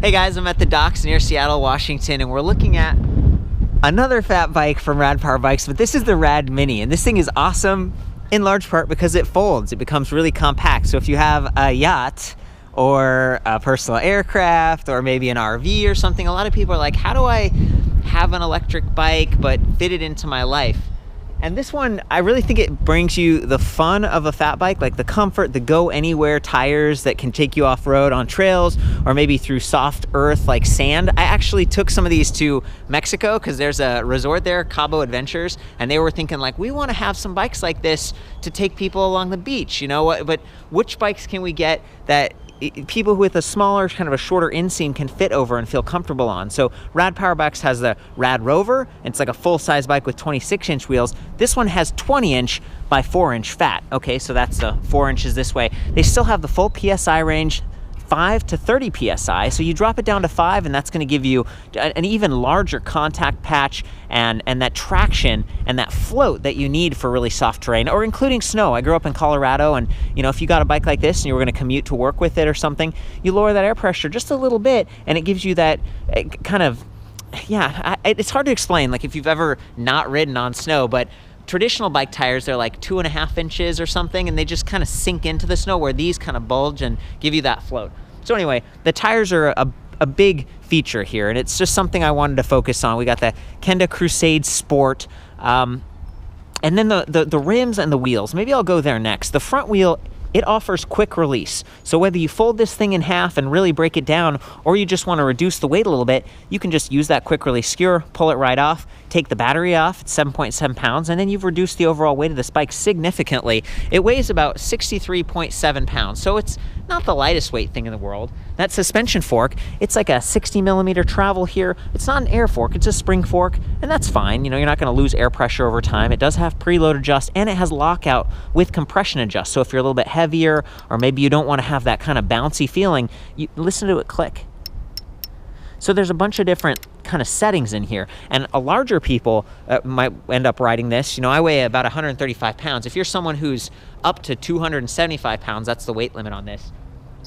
Hey guys, I'm at the docks near Seattle, Washington, and we're looking at another fat bike from Rad Power Bikes, but this is the RadMini, and this thing is awesome in large part because it folds. It becomes really compact. So if you have a yacht or a personal aircraft or maybe an RV or something, a lot of people are like, how do I have an electric bike but fit it into my life? And this one, I really think it brings you the fun of a fat bike, like the comfort, the go anywhere tires that can take you off road on trails or maybe through soft earth like sand. I actually took some of these to Mexico because there's a resort there, Cabo Adventures, and they were thinking like, we want to have some bikes like this to take people along the beach, you know, but which bikes can we get that people with a smaller, kind of a shorter inseam can fit over and feel comfortable on? So Rad Power Bikes has the Rad Rover. It's like a full-size bike with 26-inch wheels. This one has 20-inch by 4-inch fat. Okay, so that's the 4 inches this way. They still have the full PSI range, 5 to 30 PSI. So you drop it down to 5 and that's gonna give you an even larger contact patch and that traction and that float that you need for really soft terrain or including snow. I grew up in Colorado, and you know, if you got a bike like this and you were gonna commute to work with it or something, you lower that air pressure just a little bit and it gives you that kind of, yeah, it's hard to explain, like if you've ever not ridden on snow, but traditional bike tires, they're like 2.5 inches or something, and they just kind of sink into the snow, where these kind of bulge and give you that float. So anyway, the tires are a big feature here, and it's just something I wanted to focus on. We got the Kenda Crusade Sport, and then the rims and the wheels. Maybe I'll go there next. The front wheel, it offers quick release. So whether you fold this thing in half and really break it down, or you just want to reduce the weight a little bit, you can just use that quick release skewer, pull it right off, take the battery off, it's 7.7 pounds, and then you've reduced the overall weight of this bike significantly. It weighs about 63.7 pounds, so it's not the lightest weight thing in the world. That suspension fork, it's like a 60mm travel here. It's not an air fork, it's a spring fork, and that's fine. You know, you're not gonna lose air pressure over time. It does have preload adjust, and it has lockout with compression adjust. So if you're a little bit heavier, or maybe you don't wanna have that kind of bouncy feeling, you listen to it click. So there's a bunch of different kind of settings in here, and a larger people might end up riding this. You know, I weigh about 135 pounds. If you're someone who's up to 275 pounds, that's the weight limit on this.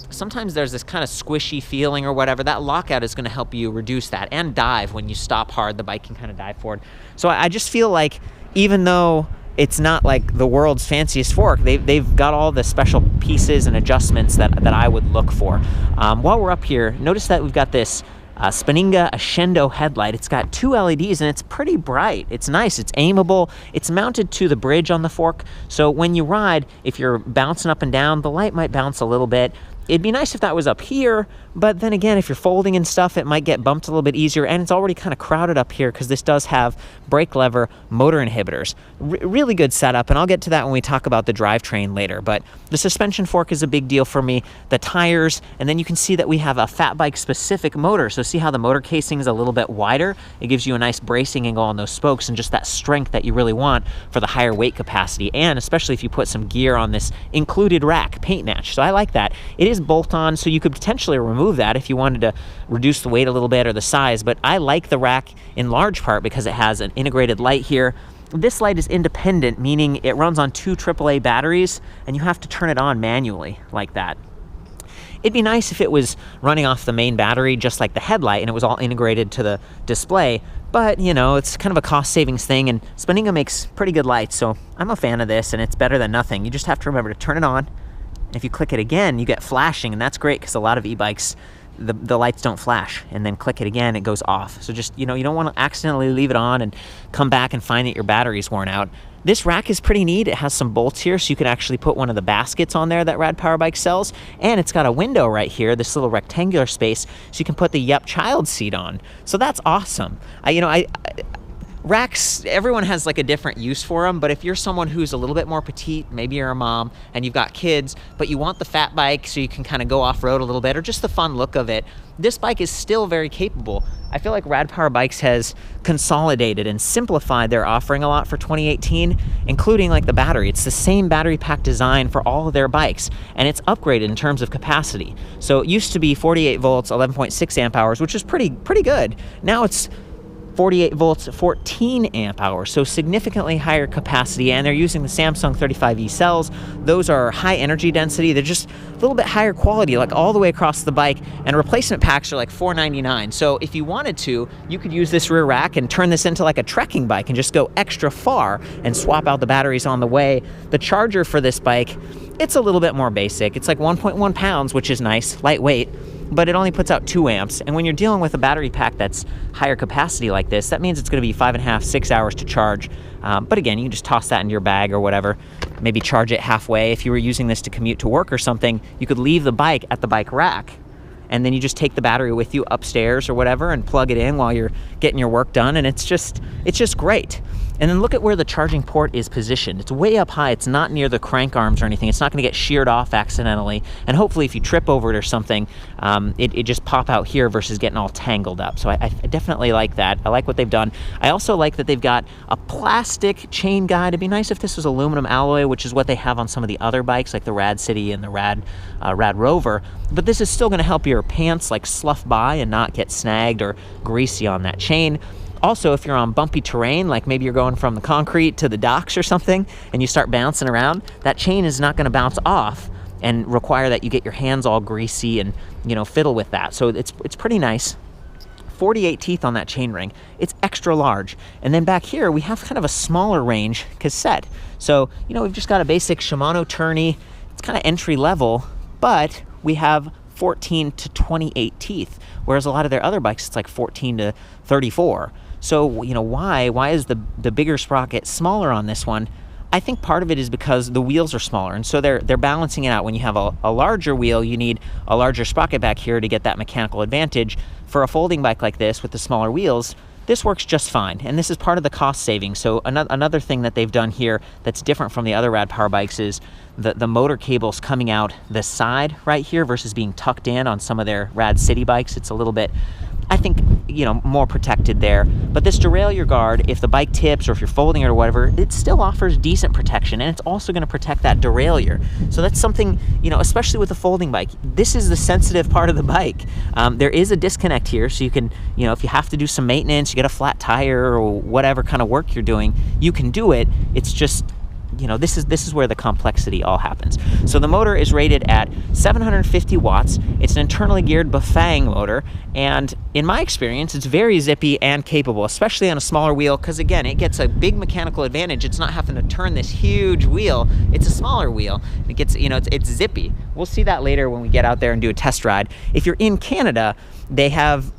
Sometimes there's this kind of squishy feeling or whatever. That lockout is going to help you reduce that, and dive. When you stop hard, the bike can kind of dive forward. So I just feel like, even though it's not like the world's fanciest fork, they've got all the special pieces and adjustments that I would look for. While we're up here, notice that we've got this Spinninga Ascendo headlight. It's got 2 LEDs and it's pretty bright. It's nice, it's aimable. It's mounted to the bridge on the fork, so when you ride, if you're bouncing up and down, the light might bounce a little bit. It'd be nice if that was up here, but then again, if you're folding and stuff, it might get bumped a little bit easier, and it's already kind of crowded up here because this does have brake lever motor inhibitors. Really good setup, and I'll get to that when we talk about the drivetrain later, but the suspension fork is a big deal for me, the tires, and then you can see that we have a fat bike specific motor. So see how the motor casing is a little bit wider? It gives you a nice bracing angle on those spokes and just that strength that you really want for the higher weight capacity, and especially if you put some gear on this included rack paint match. So I like that. It is bolt-on, so you could potentially remove that if you wanted to reduce the weight a little bit or the size, but I like the rack in large part because it has an integrated light here. This light is independent, meaning it runs on 2 AAA batteries, and you have to turn it on manually like that. It'd be nice if it was running off the main battery just like the headlight and it was all integrated to the display, but you know, it's kind of a cost savings thing, and Spinninga makes pretty good lights, so I'm a fan of this, and it's better than nothing. You just have to remember to turn it on. If you click it again, you get flashing, and that's great because a lot of e-bikes, the lights don't flash, and then click it again, it goes off. So just, you know, you don't want to accidentally leave it on and come back and find that your battery's worn out. This rack is pretty neat. It has some bolts here, so you can actually put one of the baskets on there that Rad Power Bike sells, and it's got a window right here, this little rectangular space, so you can put the Yup child seat on. So that's awesome. Racks, everyone has like a different use for them, but if you're someone who's a little bit more petite, maybe you're a mom and you've got kids, but you want the fat bike so you can kind of go off-road a little bit, or just the fun look of it, this bike is still very capable. I feel like Rad Power Bikes has consolidated and simplified their offering a lot for 2018, including like the battery. It's the same battery pack design for all of their bikes, and it's upgraded in terms of capacity. So it used to be 48 volts, 11.6 amp hours, which is pretty good. Now it's 48 volts, 14 amp hours, so significantly higher capacity, and they're using the Samsung 35E cells. Those are high energy density. They're just a little bit higher quality, like all the way across the bike, and replacement packs are like $4.99. So if you wanted to, you could use this rear rack and turn this into like a trekking bike and just go extra far and swap out the batteries on the way. The charger for this bike, it's a little bit more basic. It's like 1.1 pounds, which is nice, lightweight, but it only puts out 2 amps. And when you're dealing with a battery pack that's higher capacity like this, that means it's going to be 5.5, 6 hours to charge. But again, you can just toss that in your bag or whatever, maybe charge it halfway. If you were using this to commute to work or something, you could leave the bike at the bike rack, and then you just take the battery with you upstairs or whatever and plug it in while you're getting your work done, and it's just great. And then look at where the charging port is positioned. It's way up high. It's not near the crank arms or anything. It's not going to get sheared off accidentally. And hopefully if you trip over it or something, it just pop out here versus getting all tangled up. So I definitely like that. I like what they've done. I also like that they've got a plastic chain guide. It'd be nice if this was aluminum alloy, which is what they have on some of the other bikes like the Rad City and the Rad Rover. But this is still going to help your pants like slough by and not get snagged or greasy on that chain. Also, if you're on bumpy terrain, like maybe you're going from the concrete to the docks or something, and you start bouncing around, that chain is not going to bounce off and require that you get your hands all greasy and, you know, fiddle with that. So it's pretty nice. 48 teeth on that chainring. It's extra large. And then back here, we have kind of a smaller range cassette. So, you know, we've just got a basic Shimano tourney. It's kind of entry level, but we have 14 to 28 teeth, whereas a lot of their other bikes, it's like 14 to 34. So, you know, why is the bigger sprocket smaller on this one? I think part of it is because the wheels are smaller, and so they're balancing it out. When you have a larger wheel, you need a larger sprocket back here to get that mechanical advantage. For a folding bike like this with the smaller wheels, this works just fine, and this is part of the cost savings. So another thing that they've done here that's different from the other Rad Power bikes is the motor cables coming out the side right here versus being tucked in on some of their Rad City bikes. It's a little bit, I think, you know, more protected there. But this derailleur guard, if the bike tips or if you're folding it or whatever, it still offers decent protection, and it's also going to protect that derailleur. So that's something, you know, especially with a folding bike, this is the sensitive part of the bike. There is a disconnect here, so you can, you know, if you have to do some maintenance, you get a flat tire or whatever kind of work you're doing, you can do it. It's just, you know, this is where the complexity all happens. So the motor is rated at 750 watts. It's an internally geared Bafang motor, and in my experience, it's very zippy and capable, especially on a smaller wheel, because again, it gets a big mechanical advantage. It's not having to turn this huge wheel. It's a smaller wheel. It gets, you know, it's zippy. We'll see that later when we get out there and do a test ride. If you're in Canada, they have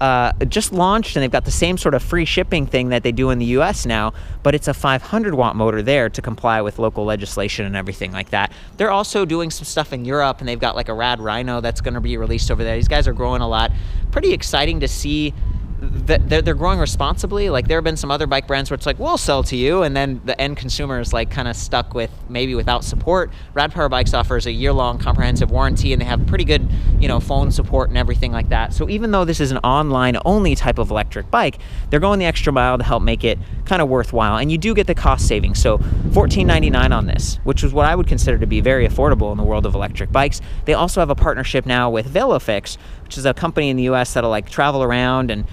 just launched, and they've got the same sort of free shipping thing that they do in the US now, but it's a 500 watt motor there to comply with local legislation and everything like that. They're also doing some stuff in Europe, and they've got like a Rad Rhino that's going to be released over there. These guys are growing a lot. Pretty exciting to see that they're growing responsibly. Like, there have been some other bike brands where it's like, we'll sell to you, and then the end consumer is like kind of stuck with maybe without support. Rad Power Bikes offers a year-long comprehensive warranty, and they have pretty good, you know, phone support and everything like that. So even though this is an online-only type of electric bike, they're going the extra mile to help make it kind of worthwhile, and you do get the cost savings. So $14.99 on this, which is what I would consider to be very affordable in the world of electric bikes. They also have a partnership now with Velofix, which is a company in the US that'll like travel around and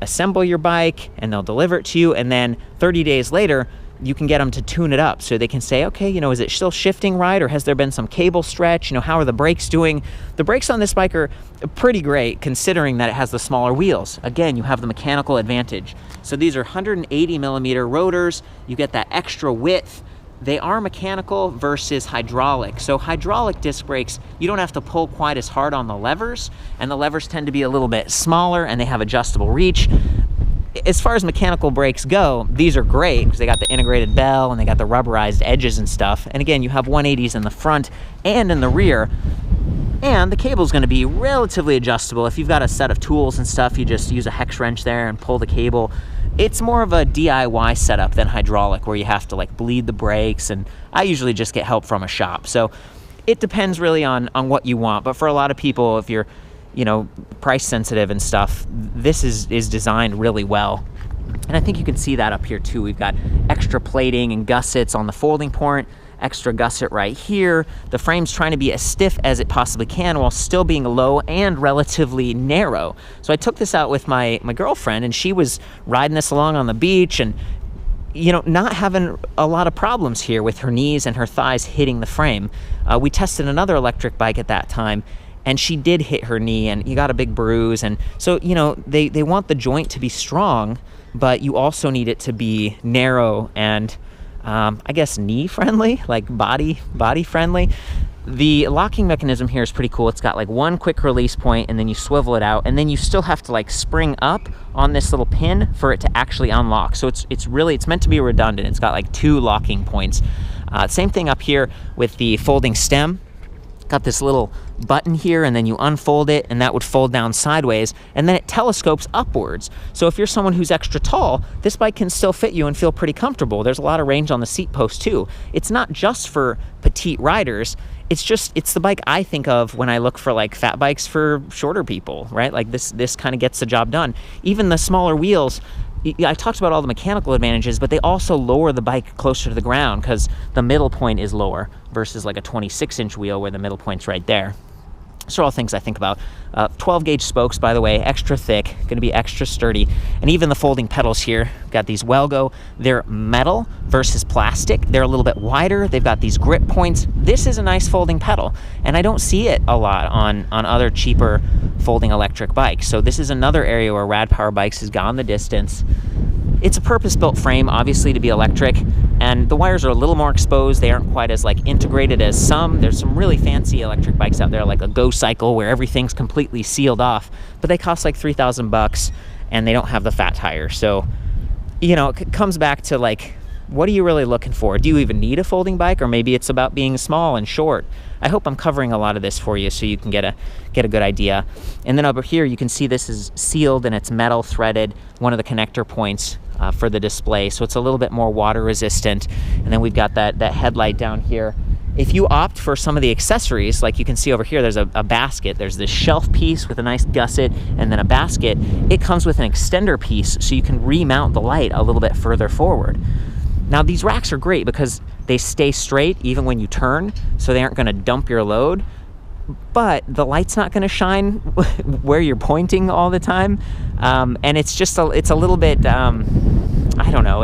assemble your bike, and they'll deliver it to you, and then 30 days later you can get them to tune it up, so they can say, okay, you know, is it still shifting right, or has there been some cable stretch? You know, how are the brakes doing? The brakes on this bike are pretty great, considering that it has the smaller wheels. Again, you have the mechanical advantage. So these are 180 millimeter rotors. You get that extra width. They are mechanical versus hydraulic. So hydraulic disc brakes, you don't have to pull quite as hard on the levers, and the levers tend to be a little bit smaller, and they have adjustable reach. As far as mechanical brakes go, these are great because they got the integrated bell and they got the rubberized edges and stuff. And again, you have 180s in the front and in the rear. And the cable is going to be relatively adjustable. If you've got a set of tools and stuff, you just use a hex wrench there and pull the cable. It's more of a DIY setup than hydraulic, where you have to like bleed the brakes, and I usually just get help from a shop. So it depends really on what you want. But for a lot of people, if you're, you know, price sensitive and stuff, this is designed really well. And I think you can see that up here too. We've got extra plating and gussets on the folding port, extra gusset right here. The frame's trying to be as stiff as it possibly can while still being low and relatively narrow. So I took this out with my girlfriend, and she was riding this along on the beach and, you know, not having a lot of problems here with her knees and her thighs hitting the frame. We tested another electric bike at that time, and she did hit her knee, and you got a big bruise. And so, you know, they want the joint to be strong, but you also need it to be narrow and, I guess, knee friendly, like body friendly. The locking mechanism here is pretty cool. It's got like one quick release point, and then you swivel it out, and then you still have to like spring up on this little pin for it to actually unlock. So it's meant to be redundant. It's got like 2 locking points. Same thing up here with the folding stem. Got this little button here, and then you unfold it, and that would fold down sideways, and then it telescopes upwards. So if you're someone who's extra tall, this bike can still fit you and feel pretty comfortable. There's a lot of range on the seat post too. It's not just for petite riders. It's the bike I think of when I look for like fat bikes for shorter people, right? Like this kind of gets the job done. Even the smaller wheels, I talked about all the mechanical advantages, but they also lower the bike closer to the ground because the middle point is lower versus like a 26-inch wheel where the middle point's right there. So all things I think about. 12-gauge spokes, by the way, extra thick, going to be extra sturdy. And even the folding pedals here, got these Welgo. They're metal versus plastic. They're a little bit wider. They've got these grip points. This is a nice folding pedal, and I don't see it a lot on other cheaper folding electric bikes. So this is another area where Rad Power Bikes has gone the distance. It's a purpose-built frame, obviously, to be electric, and the wires are a little more exposed. They aren't quite as like integrated as some. There's some really fancy electric bikes out there, like a Go Cycle, where everything's completely sealed off, but they cost like $3,000, and they don't have the fat tire. So, you know, it comes back to like, what are you really looking for? Do you even need a folding bike, or maybe it's about being small and short? I hope I'm covering a lot of this for you so you can get a good idea. And then over here, you can see this is sealed and it's metal threaded, one of the connector points for the display, so it's a little bit more water resistant. And then we've got that headlight down here. If you opt for some of the accessories, like you can see over here, there's a basket. There's this shelf piece with a nice gusset and then a basket. It comes with an extender piece so you can remount the light a little bit further forward. Now these racks are great because they stay straight even when you turn, so they aren't going to dump your load, but the light's not going to shine where you're pointing all the time. And it's just it's a little bit, I don't know,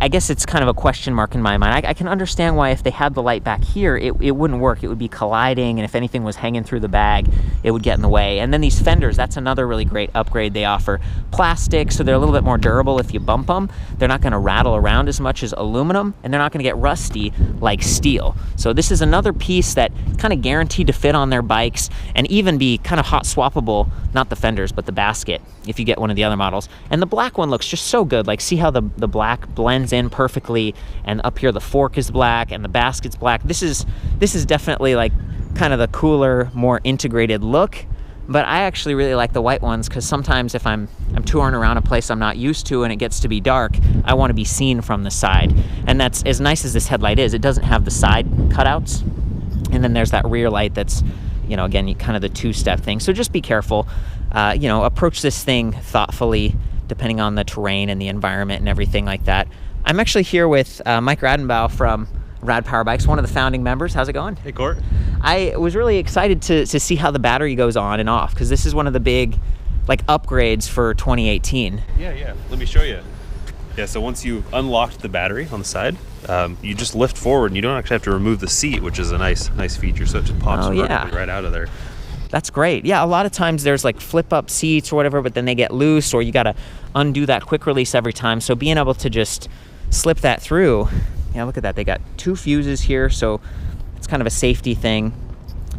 I guess it's kind of a question mark in my mind. I can understand why if they had the light back here, it wouldn't work. It would be colliding, and if anything was hanging through the bag, it would get in the way. And then these fenders, that's another really great upgrade they offer. Plastic, so they're a little bit more durable if you bump them. They're not going to rattle around as much as aluminum, and they're not going to get rusty like steel. So this is another piece that kind of guaranteed to fit on their bikes and even be kind of hot swappable, not the fenders, but the basket, if you get one of the other models. And the black one looks just so good. Like, see how the black blends in perfectly, and up here the fork is black and the basket's black. This is definitely like kind of the cooler, more integrated look. But I actually really like the white ones because sometimes if I'm touring around a place I'm not used to and it gets to be dark, I want to be seen from the side. And that's as nice as this headlight is. It doesn't have the side cutouts. And then there's that rear light that's, you know, again, kind of the two-step thing. So just be careful. You know, approach this thing thoughtfully, depending on the terrain and the environment and everything like that. I'm actually here with Mike Radenbaugh from Rad Power Bikes, one of the founding members. How's it going? Hey, Court. I was really excited to see how the battery goes on and off, because this is one of the big like upgrades for 2018. Yeah. Let me show you. Yeah, so once you've unlocked the battery on the side, you just lift forward, and you don't actually have to remove the seat, which is a nice feature. So it just pops vertically right out of there. That's great. Yeah, a lot of times there's like flip up seats or whatever, but then they get loose, or you got to undo that quick release every time. So being able to just slip that through, yeah, look at that. They got 2 fuses here, so it's kind of a safety thing.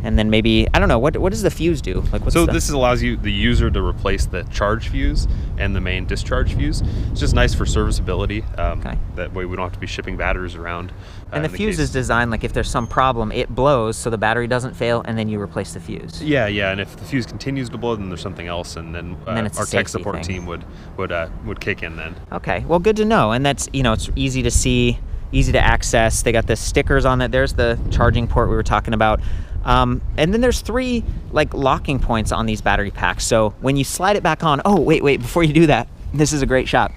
And then maybe, I don't know, what does the fuse do? Like, what's this allows the user to replace the charge fuse and the main discharge fuse. It's just nice for serviceability. Okay. That way we don't have to be shipping batteries around. And the fuse is designed like if there's some problem, it blows so the battery doesn't fail, and then you replace the fuse. Yeah, and if the fuse continues to blow, then there's something else, and then our tech support team would kick in then. Okay, well, good to know. And that's, you know, it's easy to see, easy to access. They got the stickers on it. There's the charging port we were talking about. And then there's 3 like locking points on these battery packs. So when you slide it back on, oh, wait, before you do that, this is a great shot.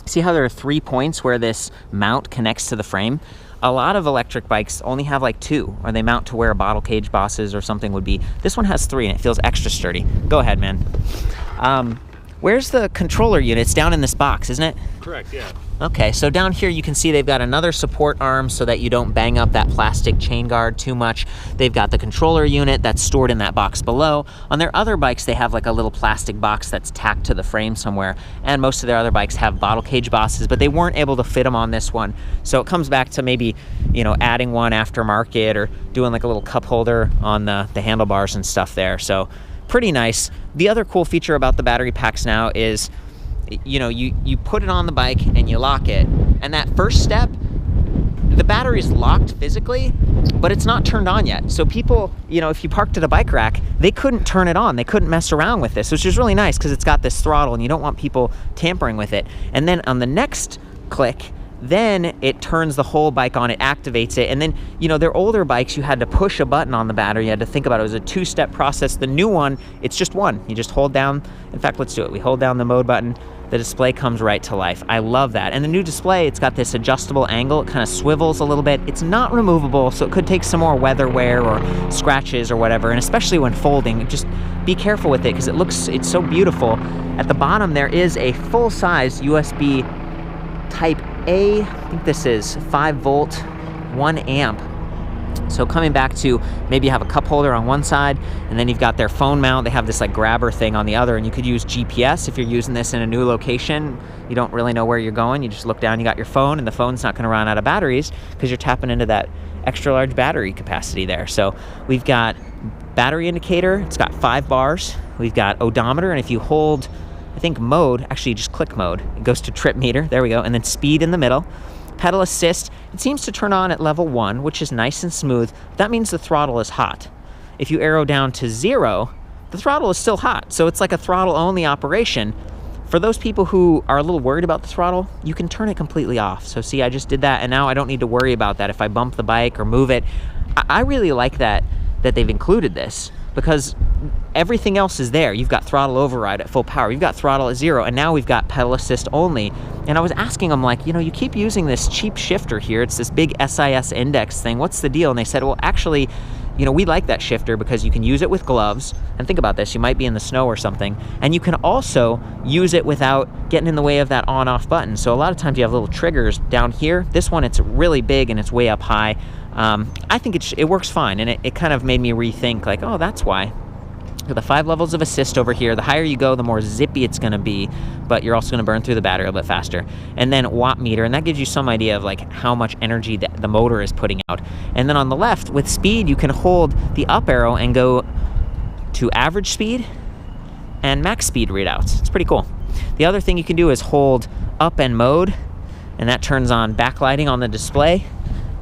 See how there are 3 points where this mount connects to the frame? a lot of electric bikes only have like 2, or they mount to where a bottle cage bosses or something would be. This one has 3 and it feels extra sturdy. Go ahead, man. Where's the controller unit? It's down in this box, isn't it? Correct, yeah. Okay, so down here you can see they've got another support arm so that you don't bang up that plastic chain guard too much. They've got the controller unit that's stored in that box below. On their other bikes, they have like a little plastic box that's tacked to the frame somewhere. And most of their other bikes have bottle cage bosses, but they weren't able to fit them on this one. So it comes back to maybe, you know, adding one aftermarket or doing like a little cup holder on the handlebars and stuff there. So pretty nice. The other cool feature about the battery packs now is, you know, you put it on the bike and you lock it, and that first step, the battery's locked physically, but it's not turned on yet. So people, you know, if you parked at a bike rack, they couldn't turn it on. They couldn't mess around with this, which is really nice because it's got this throttle and you don't want people tampering with it. And then on the next click, then it turns the whole bike on, it activates it. And then, you know, their older bikes, you had to push a button on the battery. You had to think about it. It was a 2-step process. The new one, it's just one. You just hold down. In fact, let's do it. We hold down the mode button. The display comes right to life. I love that. And the new display, it's got this adjustable angle. It kind of swivels a little bit. It's not removable, so it could take some more weather wear or scratches or whatever. And especially when folding, just be careful with it because it's so beautiful. At the bottom, there is a full-size USB Type A, I think this is 5 volt, 1 amp. So coming back to maybe you have a cup holder on one side and then you've got their phone mount. They have this like grabber thing on the other, and you could use GPS if you're using this in a new location. You don't really know where you're going. You just look down, you got your phone, and the phone's not going to run out of batteries because you're tapping into that extra large battery capacity there. So we've got battery indicator. It's got 5 bars. We've got odometer, and if you hold, I think mode, actually just click mode, it goes to trip meter, there we go, and then speed in the middle. Pedal assist, it seems to turn on at level 1, which is nice and smooth. That means the throttle is hot. If you arrow down to 0, the throttle is still hot, so it's like a throttle only operation. For those people who are a little worried about the throttle, you can turn it completely off. So see, I just did that, and now I don't need to worry about that if I bump the bike or move it. I really like that they've included this, because everything else is there. You've got throttle override at full power, you've got throttle at 0, and now we've got pedal assist only. And I was asking them, like, you know, you keep using this cheap shifter here, it's this big SIS index thing, what's the deal? And they said, well, actually, you know, we like that shifter because you can use it with gloves, and think about this, you might be in the snow or something, and you can also use it without getting in the way of that on-off button. So a lot of times you have little triggers down here. This one, it's really big and it's way up high. I think it works fine, and it kind of made me rethink, like, oh, that's why. The 5 levels of assist over here. The higher you go, the more zippy it's going to be, but you're also going to burn through the battery a little bit faster. And then watt meter, and that gives you some idea of like how much energy the motor is putting out. And then on the left, with speed, you can hold the up arrow and go to average speed and max speed readouts. It's pretty cool. The other thing you can do is hold up and mode, and that turns on backlighting on the display,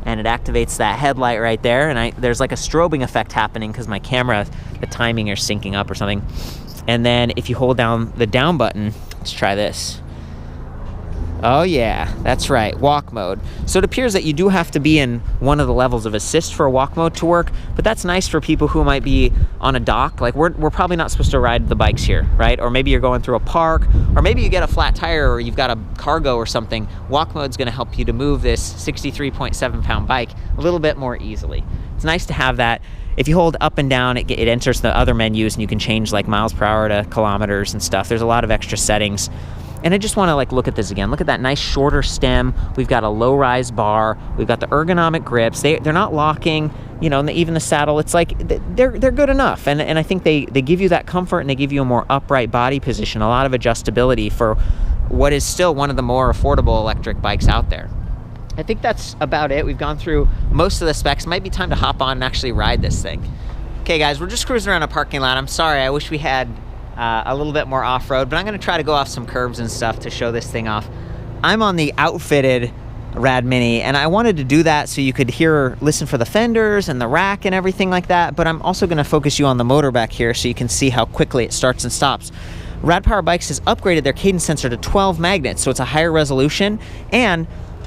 and it activates that headlight right there. And there's like a strobing effect happening because my camera, the timing is syncing up or something. And then if you hold down the down button, let's try this. Oh yeah, that's right, walk mode. So it appears that you do have to be in one of the levels of assist for a walk mode to work, but that's nice for people who might be on a dock. Like we're probably not supposed to ride the bikes here, right? Or maybe you're going through a park, or maybe you get a flat tire, or you've got a cargo or something. Walk mode's gonna help you to move this 63.7 pound bike a little bit more easily. It's nice to have that. If you hold up and down, it enters the other menus, and you can change like miles per hour to kilometers and stuff. There's a lot of extra settings. And I just want to like look at this again. Look at that nice shorter stem. We've got a low rise bar. We've got the ergonomic grips. They're not locking, you know, and even the saddle, it's like they're good enough. And I think they give you that comfort, and they give you a more upright body position, a lot of adjustability for what is still one of the more affordable electric bikes out there. I think that's about it. We've gone through most of the specs. Might be time to hop on and actually ride this thing. Okay guys, we're just cruising around a parking lot. I'm sorry, I wish we had a little bit more off-road, but I'm going to try to go off some curbs and stuff to show this thing off. I'm on the outfitted RadMini, and I wanted to do that so you could listen for the fenders and the rack and everything like that, but I'm also going to focus you on the motor back here so you can see how quickly it starts and stops. Rad Power Bikes has upgraded their Cadence Sensor to 12 magnets, so it's a higher resolution, and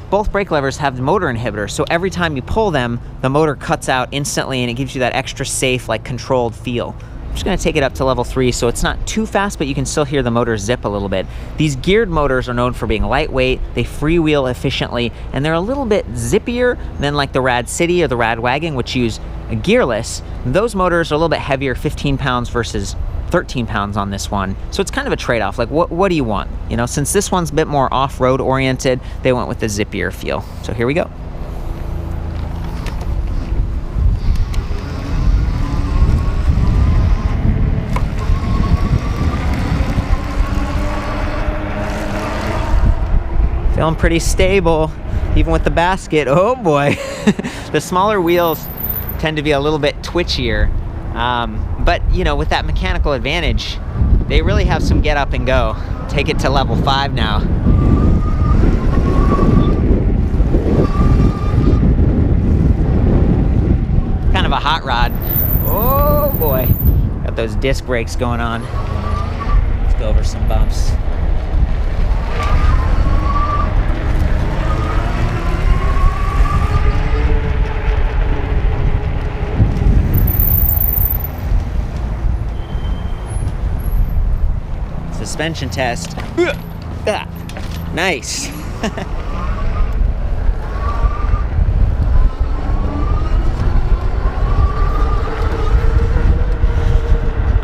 both brake levers have the motor inhibitors, so every time you pull them, the motor cuts out instantly, and it gives you that extra safe, like controlled feel. just gonna take it up to level 3 so it's not too fast, but you can still hear the motor zip a little bit. These geared motors are known for being lightweight, they freewheel efficiently, and they're a little bit zippier than like the Rad City or the Rad Wagon, which use a gearless. Those motors are a little bit heavier, 15 pounds versus 13 pounds on this one. So it's kind of a trade-off. Like what do you want? You know, since this one's a bit more off-road oriented, they went with the zippier feel. So here we go. Feeling pretty stable, even with the basket. Oh boy. The smaller wheels tend to be a little bit twitchier. But you know, with that mechanical advantage, they really have some get up and go. Take it to level 5 now. Kind of a hot rod. Oh boy. Got those disc brakes going on. Let's go over some bumps. Suspension test. Nice.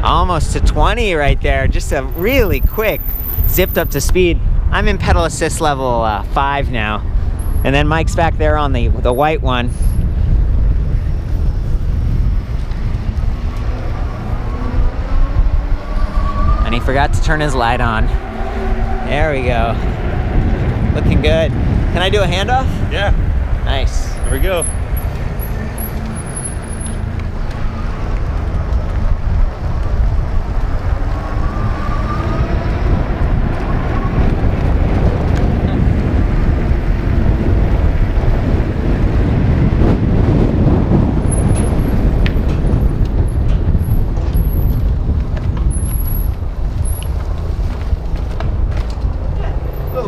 Almost to 20 right there. Just a really quick zipped up to speed. I'm in pedal assist level 5 now. And then Mike's back there on the white one. And he forgot to turn his light on. There we go. Looking good. Can I do a handoff? Yeah. Nice. There we go.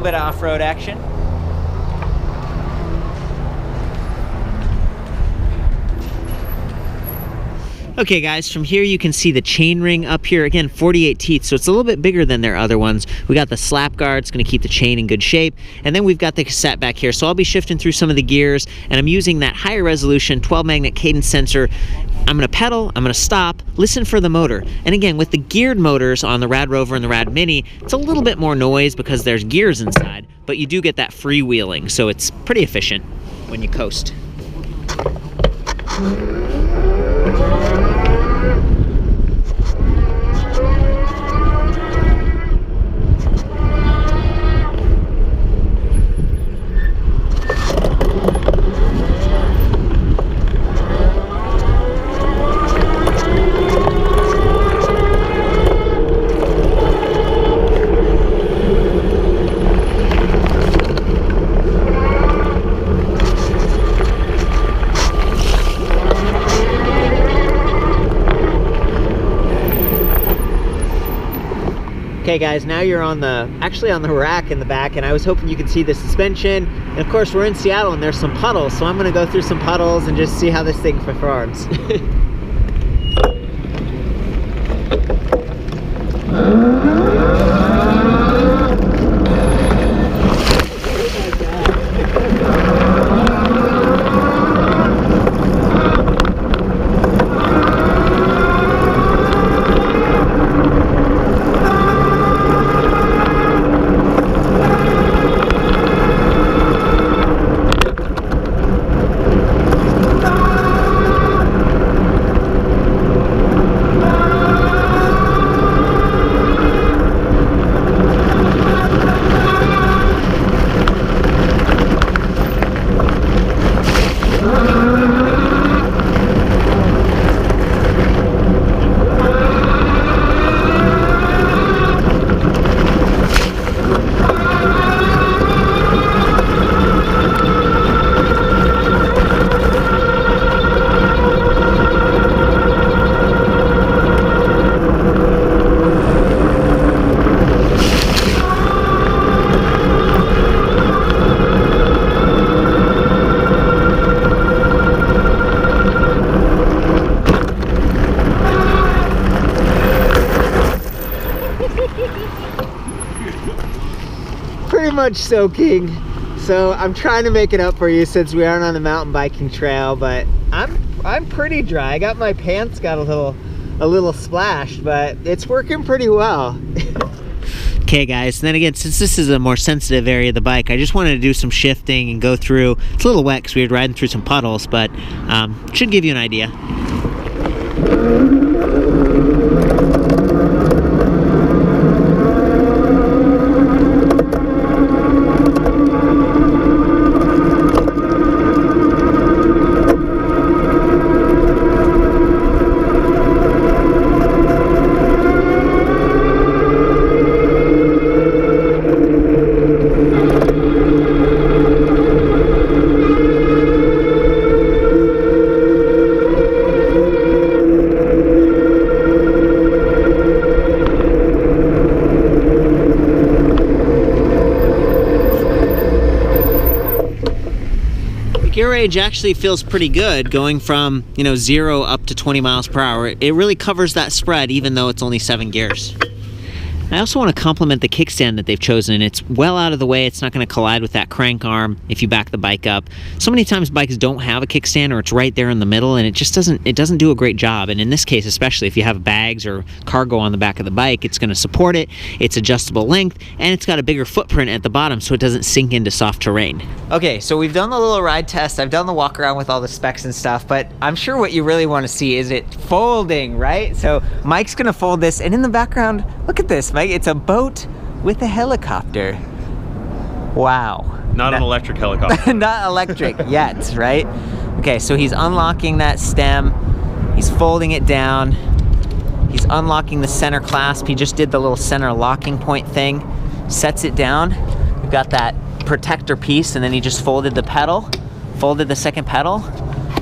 Bit of off-road action. Okay guys, from here you can see the chainring up here. Again, 48 teeth, so it's a little bit bigger than their other ones. We got the slap guard, it's gonna keep the chain in good shape. And then we've got the cassette back here. So I'll be shifting through some of the gears, and I'm using that higher resolution 12 magnet cadence sensor. I'm gonna pedal, I'm gonna stop, listen for the motor. And again, with the geared motors on the Rad Rover and the Rad Mini, it's a little bit more noise because there's gears inside, but you do get that freewheeling, so it's pretty efficient when you coast. Okay guys, now you're actually on the rack in the back, and I was hoping you could see the suspension. And of course we're in Seattle and there's some puddles, so I'm gonna go through some puddles and just see how this thing performs. pretty much soaking. So I'm trying to make it up for you since we aren't on the mountain biking trail, but I'm pretty dry. I got my pants got a little splashed, but it's working pretty well. Okay guys, and then again, since this is a more sensitive area of the bike, I just wanted to do some shifting and go through. It's a little wet because we were riding through some puddles, but should give you an idea. Gear range actually feels pretty good going from 0 up to 20 miles per hour. It really covers that spread even though it's only 7 gears. I also want to compliment the kickstand that they've chosen. It's well out of the way. It's not going to collide with that crank arm if you back the bike up. So many times bikes don't have a kickstand, or it's right there in the middle, and it just doesn't do a great job. And in this case, especially if you have bags or cargo on the back of the bike, it's going to support it. It's adjustable length, and it's got a bigger footprint at the bottom so it doesn't sink into soft terrain. Okay, so we've done the little ride test. I've done the walk around with all the specs and stuff, but I'm sure what you really want to see is it folding, right? So Mike's going to fold this, and in the background, look at this, Mike. It's a boat with a helicopter. Wow. Not an electric helicopter. Not electric yet, right? Okay, so he's unlocking that stem. He's folding it down. He's unlocking the center clasp. He just did the little center locking point thing. Sets it down. We've got that protector piece, and then he just folded the pedal. Folded the second pedal.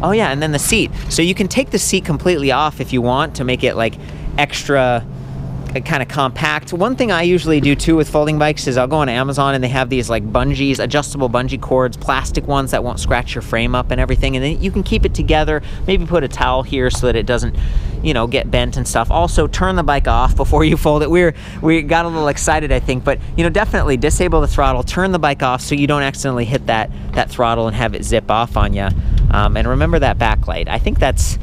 Oh yeah, and then the seat. So you can take the seat completely off if you want to make it like extra kind of compact. One thing I usually do too with folding bikes is I'll go on Amazon and they have these like bungees, adjustable bungee cords, plastic ones that won't scratch your frame up and everything, and then you can keep it together. Maybe put a towel here so that it doesn't get bent and stuff. Also, turn the bike off before you fold it. We got a little excited, I think, but definitely disable the throttle, turn the bike off so you don't accidentally hit that throttle and have it zip off on you. And remember that backlight. I think that's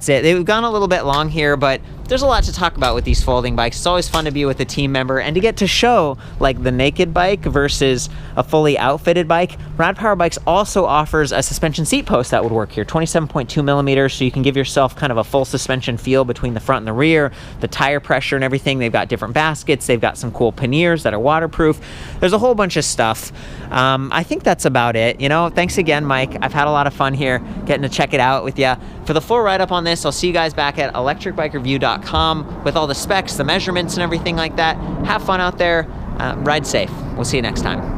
it. They've gone a little bit long here, but there's a lot to talk about with these folding bikes. It's always fun to be with a team member and to get to show like the naked bike versus a fully outfitted bike. Rad Power Bikes also offers a suspension seat post that would work here, 27.2 millimeters, so you can give yourself kind of a full suspension feel between the front and the rear, the tire pressure and everything. They've got different baskets. They've got some cool panniers that are waterproof. There's a whole bunch of stuff. I think that's about it. Thanks again, Mike. I've had a lot of fun here getting to check it out with you. For the full write-up on this, I'll see you guys back at ElectricBikeReview.com with all the specs, the measurements, and everything like that. Have fun out there. Ride safe. We'll see you next time.